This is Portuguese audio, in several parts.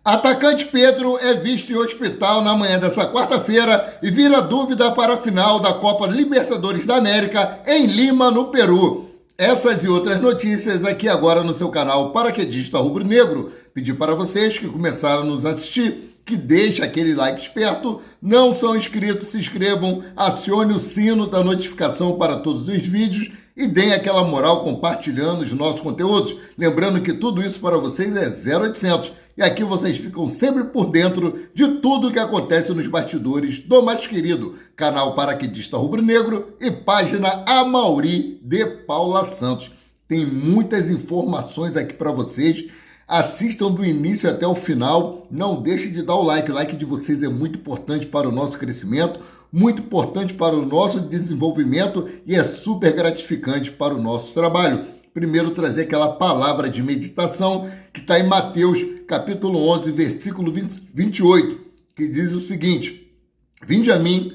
Atacante Pedro é visto em hospital na manhã dessa quarta-feira e vira dúvida para a final da Copa Libertadores da América em Lima, no Peru. Essas e outras notícias aqui agora no seu canal Paraquedista Rubro-Negro. Pedir para vocês que começaram a nos assistir que deixem aquele like esperto, não são inscritos, se inscrevam, acione o sino da notificação para todos os vídeos e deem aquela moral compartilhando os nossos conteúdos. Lembrando que tudo isso para vocês é 0800. E aqui vocês ficam sempre por dentro de tudo que acontece nos bastidores do mais querido canal Paraquedista Rubro-Negro e página Amaury de Paula Santos. Tem muitas informações aqui para vocês. Assistam do início até o final. Não deixe de dar o like. O like de vocês é muito importante para o nosso crescimento, muito importante para o nosso desenvolvimento e é super gratificante para o nosso trabalho. Primeiro, trazer aquela palavra de meditação que está em Mateus, capítulo 11, versículo 28, que diz o seguinte: Vinde a mim,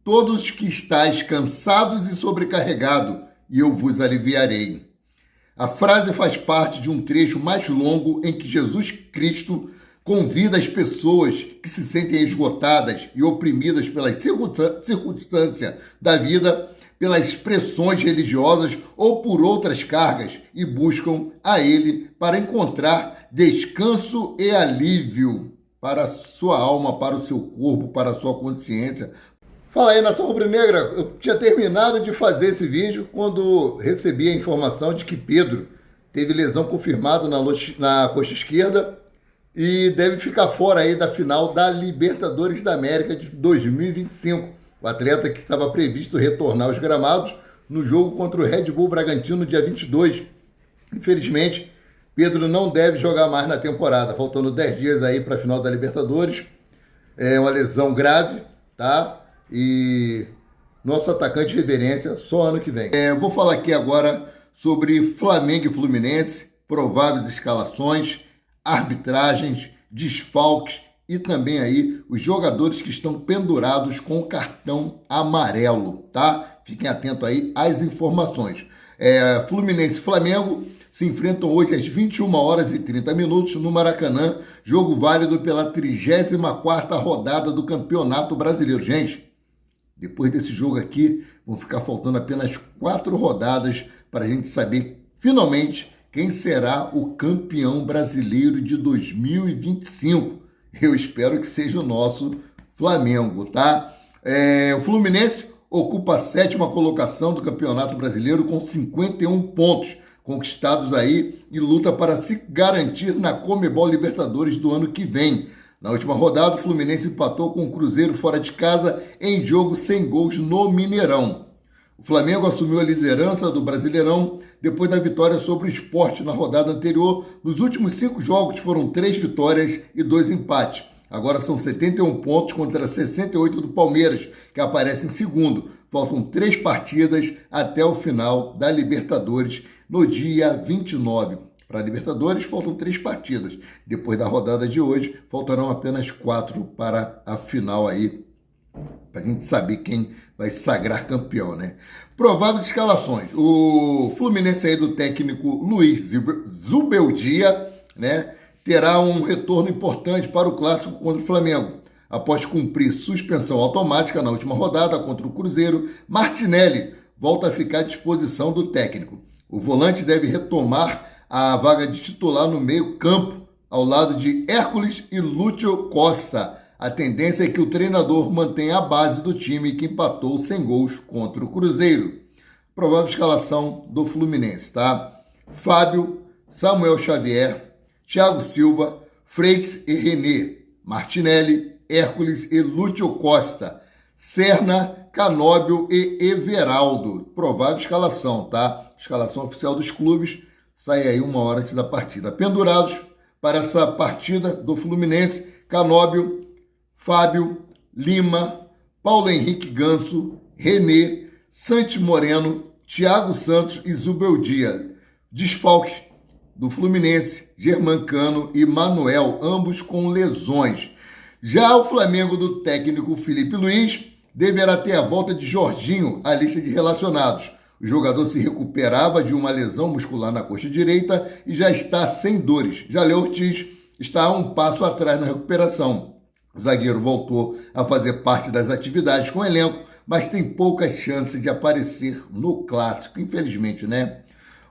todos que estáis cansados e sobrecarregados, e eu vos aliviarei. A frase faz parte de um trecho mais longo em que Jesus Cristo convida as pessoas que se sentem esgotadas e oprimidas pelas circunstâncias da vida, pelas pressões religiosas ou por outras cargas e buscam a Ele para encontrar descanso e alívio para a sua alma, para o seu corpo, para a sua consciência. Fala aí, nação rubro-negra, eu tinha terminado de fazer esse vídeo quando recebi a informação de que Pedro teve lesão confirmada na coxa esquerda e deve ficar fora aí da final da Libertadores da América de 2025. O atleta que estava previsto retornar aos gramados no jogo contra o Red Bull Bragantino, dia 22. Infelizmente, Pedro não deve jogar mais na temporada, faltando 10 dias aí para a final da Libertadores. É uma lesão grave, tá? E nosso atacante de reverência só ano que vem. Vou falar aqui agora sobre Flamengo e Fluminense, prováveis escalações, arbitragens, desfalques, e também aí os jogadores que estão pendurados com o cartão amarelo, tá? Fiquem atentos aí às informações. Fluminense e Flamengo se enfrentam hoje às 21h30 no Maracanã, jogo válido pela 34ª rodada do Campeonato Brasileiro. Gente, depois desse jogo aqui, vão ficar faltando apenas 4 rodadas para a gente saber finalmente quem será o campeão brasileiro de 2025. Eu espero que seja o nosso Flamengo, tá? O Fluminense ocupa a 7ª colocação do Campeonato Brasileiro com 51 pontos conquistados aí e luta para se garantir na Conmebol Libertadores do ano que vem. Na última rodada, o Fluminense empatou com o Cruzeiro fora de casa em jogo sem gols no Mineirão. O Flamengo assumiu a liderança do Brasileirão depois da vitória sobre o Sport na rodada anterior. Nos últimos 5 jogos foram 3 vitórias e 2 empates. Agora são 71 pontos contra 68 do Palmeiras, que aparece em segundo. Faltam 3 partidas até o final da Libertadores no dia 29. Para a Libertadores faltam 3 partidas. Depois da rodada de hoje, faltarão apenas 4 para a final aí, para a gente saber quem vai se sagrar campeão, né? Prováveis escalações. O Fluminense aí do técnico Luiz Zubeldia, né, terá um retorno importante para o clássico contra o Flamengo. Após cumprir suspensão automática na última rodada contra o Cruzeiro, Martinelli volta a ficar à disposição do técnico. O volante deve retomar a vaga de titular no meio-campo, ao lado de Hércules e Lúcio Costa. A tendência é que o treinador mantenha a base do time que empatou sem gols contra o Cruzeiro. Provável escalação do Fluminense, tá? Fábio, Samuel Xavier, Thiago Silva, Freitas e René, Martinelli, Hércules e Lúcio Costa, Serna, Canóbio e Everaldo. Provável escalação, tá? Escalação oficial dos clubes sai aí 1 hora antes da partida. Pendurados para essa partida do Fluminense, Canóbio, Fábio, Lima, Paulo Henrique Ganso, René, Santi Moreno, Thiago Santos e Zubeldia. Desfalque do Fluminense, Germancano e Manuel, ambos com lesões. Já o Flamengo do técnico Felipe Luiz deverá ter a volta de Jorginho à lista de relacionados. O jogador se recuperava de uma lesão muscular na coxa direita e já está sem dores. Já Léo Ortiz está a um passo atrás na recuperação. O zagueiro voltou a fazer parte das atividades com o elenco, mas tem poucas chances de aparecer no clássico, infelizmente, né?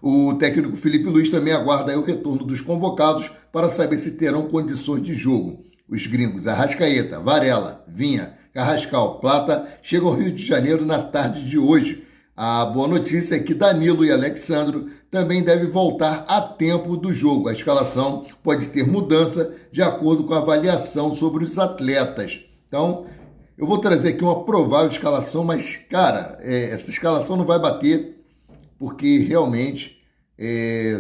O técnico Felipe Luiz também aguarda aí o retorno dos convocados para saber se terão condições de jogo. Os gringos Arrascaeta, Varela, Vinha, Carrascal, Plata chegam ao Rio de Janeiro na tarde de hoje. A boa notícia é que Danilo e Alexandro também devem voltar a tempo do jogo. A escalação pode ter mudança de acordo com a avaliação sobre os atletas. Então, eu vou trazer aqui uma provável escalação, mas, cara, essa escalação não vai bater porque realmente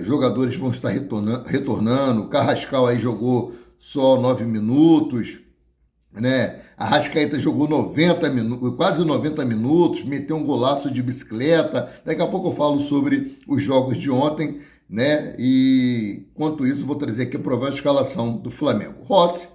os jogadores vão estar retornando. O Carrascal aí jogou só 9 minutos, né? A Arrascaeta jogou 90 minutos, quase 90 minutos, meteu um golaço de bicicleta. Daqui a pouco eu falo sobre os jogos de ontem, né? E enquanto isso, vou trazer aqui a provável escalação do Flamengo. Rossi,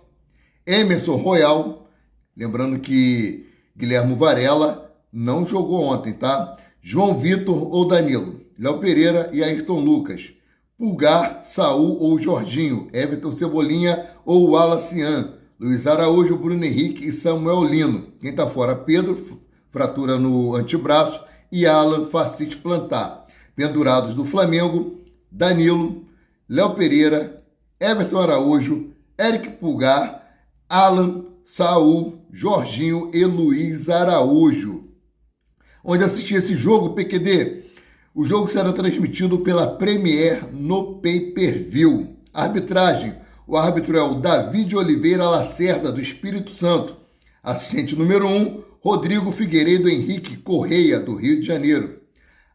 Emerson Royal, lembrando que Guilherme Varela não jogou ontem, tá? João Vitor ou Danilo, Léo Pereira e Ayrton Lucas, Pulgar, Saul ou Jorginho, Everton Cebolinha ou Wallace, Luiz Araújo, Bruno Henrique e Samuel Lino. Quem está fora, Pedro, fratura no antebraço, e Alan, fascite plantar. Pendurados do Flamengo, Danilo, Léo Pereira, Everton Araújo, Eric Pulgar, Alan, Saul, Jorginho e Luiz Araújo. Onde assistir esse jogo, PQD? O jogo será transmitido pela Premier no Pay-Per-View. Arbitragem. O árbitro é o David Oliveira Lacerda, do Espírito Santo. Assistente número 1, Rodrigo Figueiredo Henrique Correia, do Rio de Janeiro.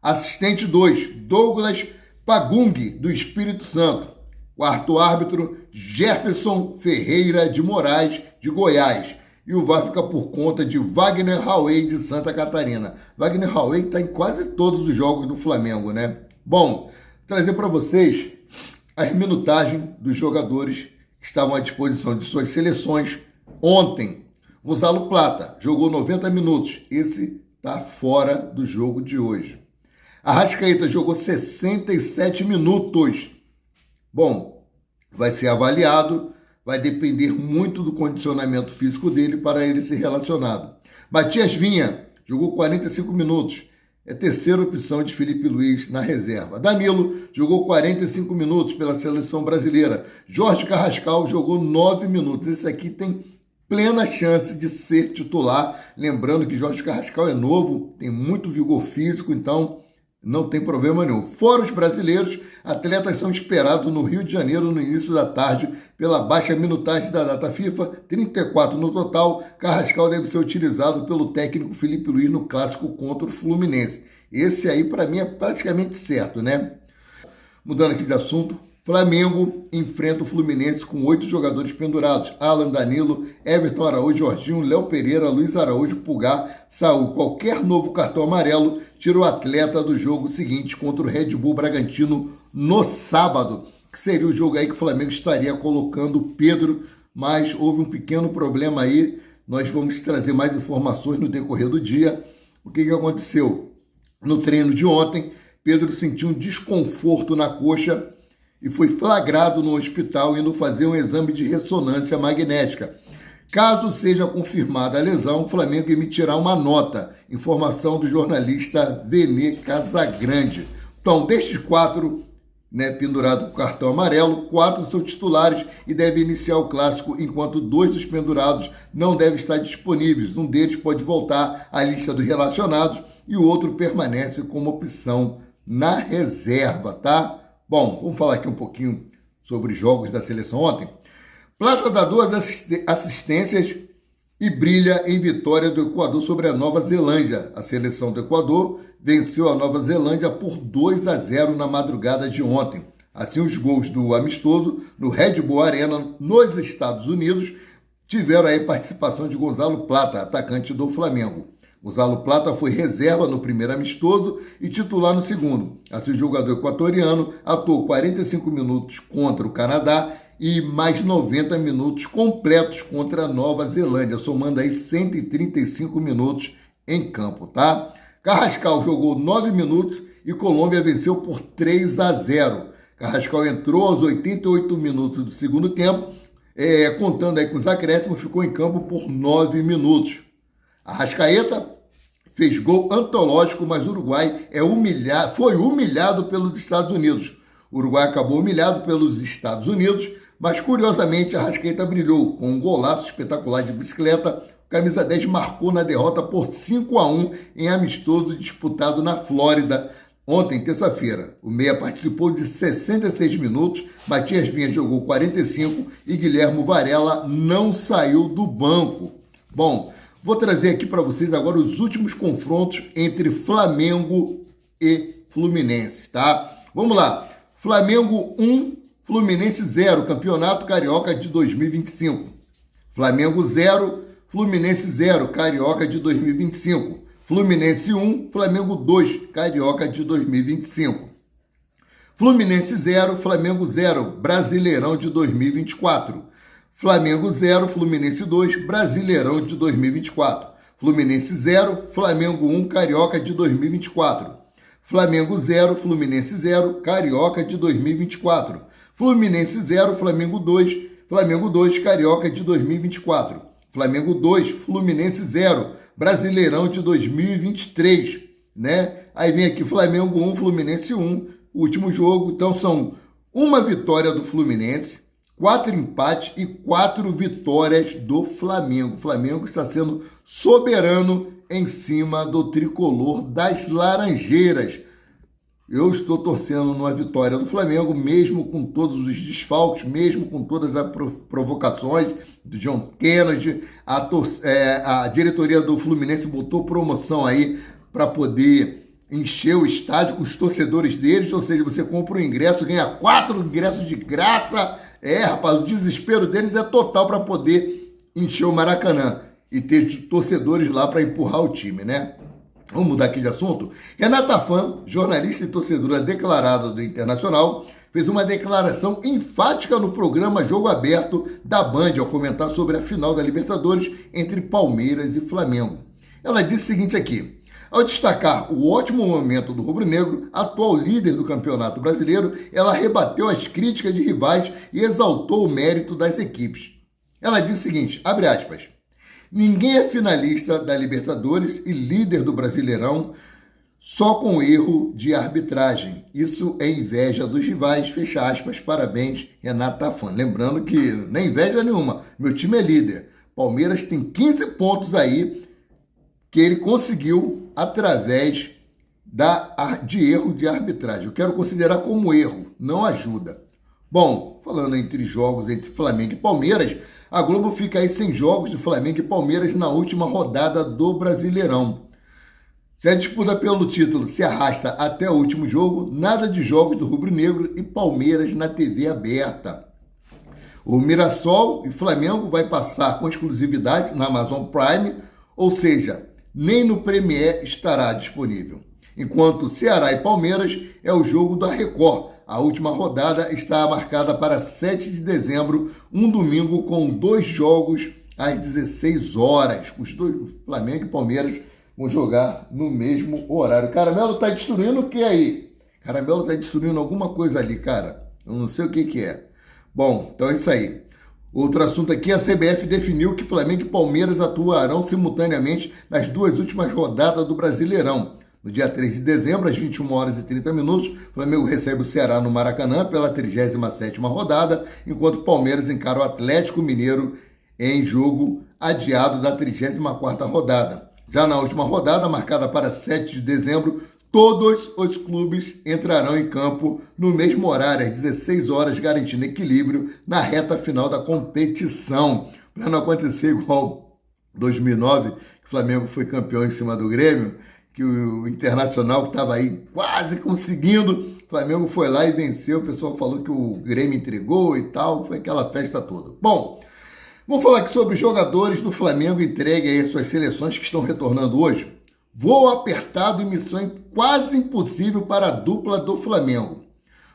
Assistente 2, Douglas Pagung, do Espírito Santo. Quarto árbitro, Jefferson Ferreira de Moraes, de Goiás. E o VAR fica por conta de Wagner Hauê, de Santa Catarina. Wagner Hauê está em quase todos os jogos do Flamengo, né? Bom, trazer para vocês a minutagem dos jogadores que estavam à disposição de suas seleções ontem. Gonzalo Plata jogou 90 minutos. Esse está fora do jogo de hoje. Arrascaeta jogou 67 minutos. Bom, vai ser avaliado, vai depender muito do condicionamento físico dele para ele ser relacionado. Matias Vinha jogou 45 minutos. É a terceira opção de Felipe Luiz na reserva. Danilo jogou 45 minutos pela seleção brasileira. Jorge Carrascal jogou 9 minutos. Esse aqui tem plena chance de ser titular. Lembrando que Jorge Carrascal é novo, tem muito vigor físico, então não tem problema nenhum. Fora os brasileiros, atletas são esperados no Rio de Janeiro no início da tarde pela baixa minutagem da data FIFA, 34 no total. Carrascal deve ser utilizado pelo técnico Felipe Luiz no clássico contra o Fluminense. Esse aí, para mim, é praticamente certo, né? Mudando aqui de assunto, Flamengo enfrenta o Fluminense com 8 jogadores pendurados. Alan, Danilo, Everton Araújo, Jorginho, Léo Pereira, Luiz Araújo, Pulgar, Saul. Qualquer novo cartão amarelo tira o atleta do jogo seguinte contra o Red Bull Bragantino no sábado, que seria o jogo aí que o Flamengo estaria colocando o Pedro, mas houve um pequeno problema aí. Nós vamos trazer mais informações no decorrer do dia. O que aconteceu? No treino de ontem, Pedro sentiu um desconforto na coxa e foi flagrado no hospital indo fazer um exame de ressonância magnética. Caso seja confirmada a lesão, o Flamengo emitirá uma nota. Informação do jornalista Vene Casagrande. Então, destes 4, pendurados com cartão amarelo, 4 são titulares e devem iniciar o clássico, enquanto 2 dos pendurados não devem estar disponíveis. Um deles pode voltar à lista dos relacionados e o outro permanece como opção na reserva, tá? Bom, vamos falar aqui um pouquinho sobre os jogos da seleção ontem. Plata dá 2 assistências e brilha em vitória do Equador sobre a Nova Zelândia. A seleção do Equador venceu a Nova Zelândia por 2-0 na madrugada de ontem. Assim, os gols do amistoso no Red Bull Arena, nos Estados Unidos, tiveram aí participação de Gonzalo Plata, atacante do Flamengo. Gonzalo Plata foi reserva no primeiro amistoso e titular no segundo. Assim, o jogador equatoriano atuou 45 minutos contra o Canadá e mais 90 minutos completos contra a Nova Zelândia, somando aí 135 minutos em campo, tá? Carrascal jogou 9 minutos e Colômbia venceu por 3-0. Carrascal entrou aos 88 minutos do segundo tempo, contando aí com os acréscimos, ficou em campo por 9 minutos. Arrascaeta fez gol antológico, mas o Uruguai foi humilhado pelos Estados Unidos. O Uruguai acabou humilhado pelos Estados Unidos, mas curiosamente Arrascaeta brilhou com um golaço espetacular de bicicleta. O camisa 10 marcou na derrota por 5-1 em amistoso disputado na Flórida ontem, terça-feira. O meia participou de 66 minutos, Matias Vinha jogou 45 e Guilherme Varela não saiu do banco. Bom, vou trazer aqui para vocês agora os últimos confrontos entre Flamengo e Fluminense, tá? Vamos lá. Flamengo 1, Fluminense 0, Campeonato Carioca de 2025. Flamengo 0, Fluminense 0, Carioca de 2025. Fluminense 1, Flamengo 2, Carioca de 2025. Fluminense 0, Flamengo 0, Brasileirão de 2024. Flamengo 0, Fluminense 2, Brasileirão de 2024. Fluminense 0, Flamengo 1, Carioca de 2024. Flamengo 0, Fluminense 0, Carioca de 2024. Fluminense 0, Flamengo 2, Carioca de 2024. Flamengo 2, Fluminense 0, Brasileirão de 2023, né? Aí vem aqui Flamengo 1, Fluminense 1, último jogo. Então são uma vitória do Fluminense, 4 empates e 4 vitórias do Flamengo. O Flamengo está sendo soberano em cima do tricolor das Laranjeiras. Eu estou torcendo numa vitória do Flamengo, mesmo com todos os desfalques, mesmo com todas as provocações do John Kennedy. A diretoria do Fluminense botou promoção aí para poder encher o estádio com os torcedores deles, ou seja, você compra o ingresso, ganha 4 ingressos de graça. Rapaz, o desespero deles é total para poder encher o Maracanã e ter torcedores lá para empurrar o time, né? Vamos mudar aqui de assunto? Renata Fã, jornalista e torcedora declarada do Internacional, fez uma declaração enfática no programa Jogo Aberto da Band ao comentar sobre a final da Libertadores entre Palmeiras e Flamengo. Ela disse o seguinte aqui: ao destacar o ótimo momento do rubro-negro, atual líder do Campeonato Brasileiro, ela rebateu as críticas de rivais e exaltou o mérito das equipes. Ela disse o seguinte, abre aspas, ninguém é finalista da Libertadores e líder do Brasileirão só com erro de arbitragem. Isso é inveja dos rivais, fecha aspas, parabéns, Renata Fã. Lembrando que nem inveja nenhuma, meu time é líder. Palmeiras tem 15 pontos aí que ele conseguiu através de erro de arbitragem. Eu quero considerar como erro, não ajuda. Bom, falando entre jogos entre Flamengo e Palmeiras, a Globo fica aí sem jogos de Flamengo e Palmeiras na última rodada do Brasileirão. Se a disputa pelo título se arrasta até o último jogo, nada de jogos do rubro-negro e Palmeiras na TV aberta. O Mirassol e Flamengo vai passar com exclusividade na Amazon Prime, ou seja, nem no Premier estará disponível. Enquanto Ceará e Palmeiras é o jogo da Record. A última rodada está marcada para 7 de dezembro, um domingo com 2 jogos às 16 horas. Os dois, Flamengo e Palmeiras, vão jogar no mesmo horário. Caramelo tá destruindo o que aí? Caramelo tá destruindo alguma coisa ali, cara. Eu não sei o que é. Bom, então é isso aí. Outro assunto aqui, a CBF definiu que Flamengo e Palmeiras atuarão simultaneamente nas 2 últimas rodadas do Brasileirão. No dia 3 de dezembro, às 21h30, o Flamengo recebe o Ceará no Maracanã pela 37ª rodada, enquanto o Palmeiras encara o Atlético Mineiro em jogo adiado da 34ª rodada. Já na última rodada, marcada para 7 de dezembro, todos os clubes entrarão em campo no mesmo horário, às 16 horas, garantindo equilíbrio na reta final da competição. Para não acontecer igual 2009, que o Flamengo foi campeão em cima do Grêmio, que o Internacional estava aí quase conseguindo, o Flamengo foi lá e venceu, o pessoal falou que o Grêmio entregou e tal, foi aquela festa toda. Bom, vamos falar aqui sobre os jogadores do Flamengo entregue aí as suas seleções que estão retornando hoje. Voo apertado e missão quase impossível para a dupla do Flamengo.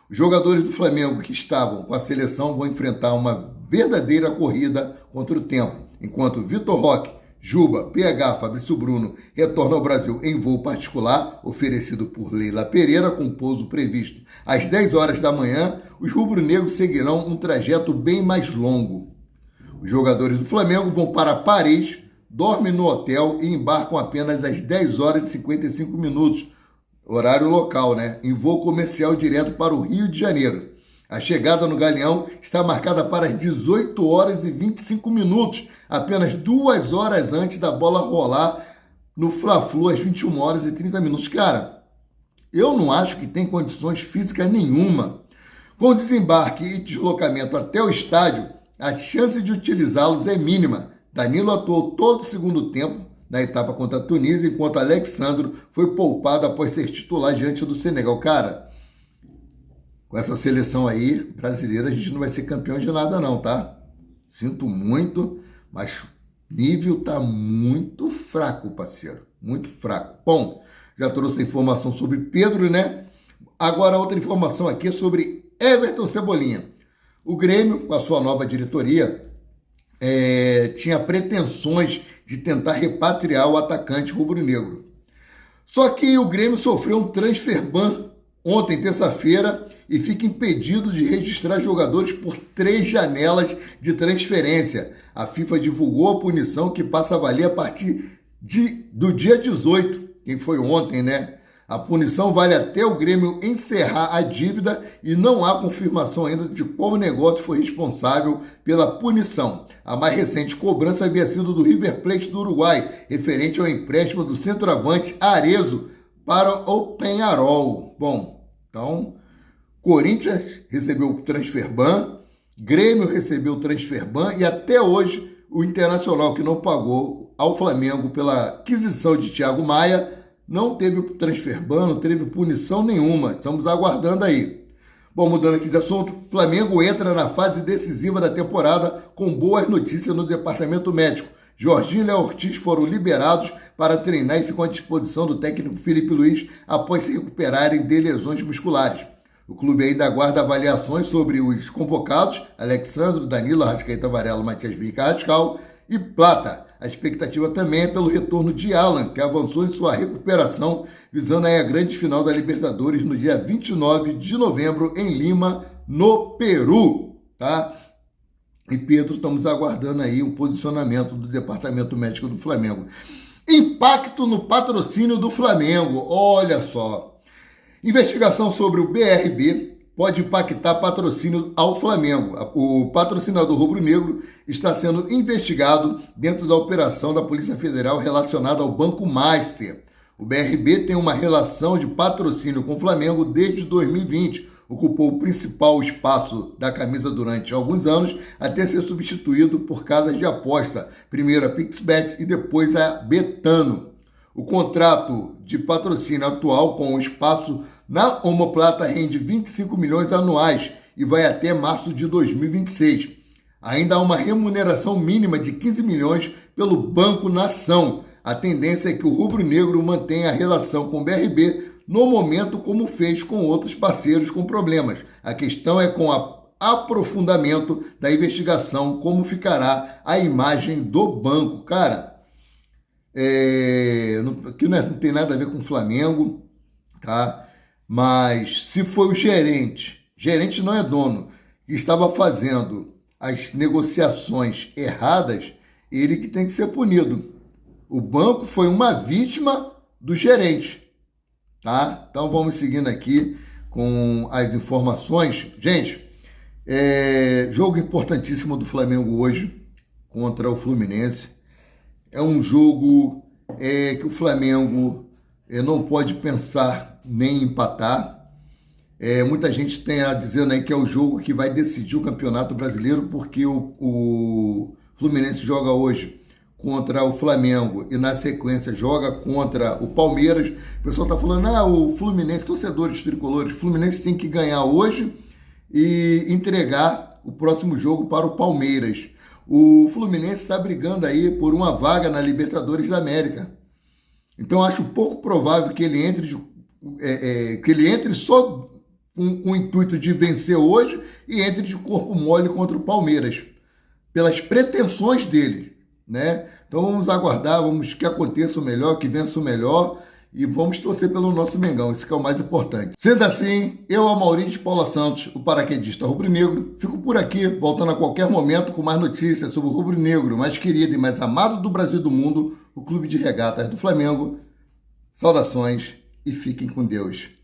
Os jogadores do Flamengo que estavam com a seleção vão enfrentar uma verdadeira corrida contra o tempo, enquanto Vitor Roque, Juba, PH, Fabrício Bruno retorna ao Brasil em voo particular, oferecido por Leila Pereira, com pouso previsto às 10 horas da manhã. Os rubro-negros seguirão um trajeto bem mais longo. Os jogadores do Flamengo vão para Paris, dormem no hotel e embarcam apenas às 10 horas e 55 minutos, horário local, né? Em voo comercial direto para o Rio de Janeiro. A chegada no Galeão está marcada para as 18 horas e 25 minutos, apenas 2 horas antes da bola rolar no Fla-Flu às 21 horas e 30 minutos. Cara, eu não acho que tem condições físicas nenhuma. Com desembarque e deslocamento até o estádio, a chance de utilizá-los é mínima. Danilo atuou todo o segundo tempo na etapa contra a Tunísia, enquanto Alexandro foi poupado após ser titular diante do Senegal. Cara, com essa seleção aí brasileira, a gente não vai ser campeão de nada não, tá? Sinto muito, mas o nível tá muito fraco, parceiro. Muito fraco. Bom, já trouxe a informação sobre Pedro, né? Agora outra informação aqui sobre Everton Cebolinha. O Grêmio, com a sua nova diretoria, tinha pretensões de tentar repatriar o atacante rubro-negro. Só que o Grêmio sofreu um transfer ban ontem, terça-feira, e fica impedido de registrar jogadores por 3 janelas de transferência. A FIFA divulgou a punição que passa a valer a partir do dia 18, que foi ontem, né? A punição vale até o Grêmio encerrar a dívida e não há confirmação ainda de qual negócio foi responsável pela punição. A mais recente cobrança havia sido do River Plate do Uruguai, referente ao empréstimo do centroavante Arezzo para o Peñarol. Bom, então, Corinthians recebeu o transfer ban, Grêmio recebeu o transfer ban e até hoje o Internacional, que não pagou ao Flamengo pela aquisição de Thiago Maia, não teve transfer ban, não teve punição nenhuma. Estamos aguardando aí. Bom, mudando aqui de assunto, Flamengo entra na fase decisiva da temporada com boas notícias no departamento médico. Jorginho e Léo Ortiz foram liberados para treinar e ficam à disposição do técnico Felipe Luiz após se recuperarem de lesões musculares. O clube ainda aguarda avaliações sobre os convocados, Alexandre, Danilo, Arrascaeta, Varela, Matias Vinha e Carrascal e Plata. A expectativa também é pelo retorno de Alan, que avançou em sua recuperação, visando aí a grande final da Libertadores no dia 29 de novembro em Lima, no Peru, tá? E Pedro, estamos aguardando aí o posicionamento do Departamento Médico do Flamengo. Impacto no patrocínio do Flamengo, olha só. Investigação sobre o BRB pode impactar patrocínio ao Flamengo. O patrocinador rubro-negro está sendo investigado dentro da operação da Polícia Federal relacionada ao Banco Master. O BRB tem uma relação de patrocínio com o Flamengo desde 2020. Ocupou o principal espaço da camisa durante alguns anos, até ser substituído por casas de aposta, primeiro a PixBet e depois a Betano. O contrato de patrocínio atual com o espaço na omoplata rende 25 milhões anuais e vai até março de 2026. Ainda há uma remuneração mínima de 15 milhões pelo Banco Nação. A tendência é que o rubro-negro mantenha a relação com o BRB no momento como fez com outros parceiros com problemas. A questão é com o aprofundamento da investigação como ficará a imagem do banco. Cara, aqui não tem nada a ver com o Flamengo, tá? Mas se foi o gerente não é dono, que estava fazendo as negociações erradas, ele que tem que ser punido. O banco foi uma vítima do gerente, tá? Então vamos seguindo aqui com as informações. Gente, jogo importantíssimo do Flamengo hoje contra o Fluminense. É um jogo que o Flamengo não pode pensar nem empatar. Muita gente tem dizendo aí que é o jogo que vai decidir o Campeonato Brasileiro, porque o Fluminense joga hoje contra o Flamengo e na sequência joga contra o Palmeiras. O pessoal está falando, o Fluminense, torcedores tricolores, o Fluminense tem que ganhar hoje e entregar o próximo jogo para o Palmeiras. O Fluminense está brigando aí por uma vaga na Libertadores da América. Então acho pouco provável que ele entre só com o intuito de vencer hoje e entre de corpo mole contra o Palmeiras, pelas pretensões dele. né? Então vamos aguardar, vamos que aconteça o melhor, que vença o melhor e vamos torcer pelo nosso Mengão, isso que é o mais importante. Sendo assim, eu, Amaury de Paula Santos, o paraquedista rubro-negro, fico por aqui, voltando a qualquer momento com mais notícias sobre o rubro-negro mais querido e mais amado do Brasil e do mundo, o Clube de Regatas do Flamengo. Saudações e fiquem com Deus.